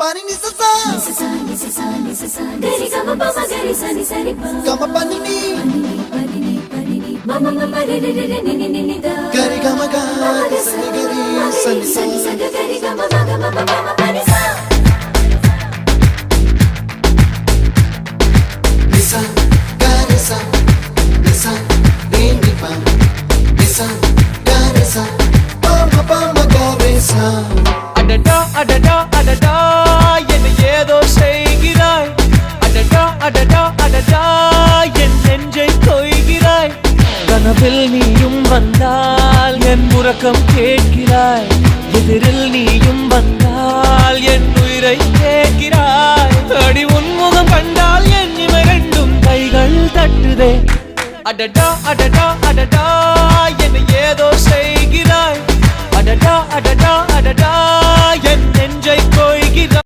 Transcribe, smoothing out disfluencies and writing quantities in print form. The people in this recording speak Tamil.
Pani ni sa sa gari gama pa ma gari sa ni sa ri pa gama pani ni mama mama re re re ni ni ni da gari gama ga sa ni gari sa ni sa gari gama ma gama mama pani sa nisa gari sa nisa re ni pa nisa gari sa pa ma gari sa அடடா அடடா அடடா என்ன ஏதோ செய்கிறாய் அடடா அடடா அடடா என் நெஞ்சை கொய்கிறாய் கனவில் நீயும் வந்தால் என் உறக்கம் கேட்கிறாய் எதிரில் நீயும் வந்தால் என் உயிரை கேட்கிறாய் அடி உன்முகம் கண்டால் என் இமை ரெண்டும் கைகள் தட்டுதே அடடா அடடா அடடா என்ன ஏதோ செய்கிறாய் அடடா அடடா அடடா என் நெஞ்சை கொய்கிறாய்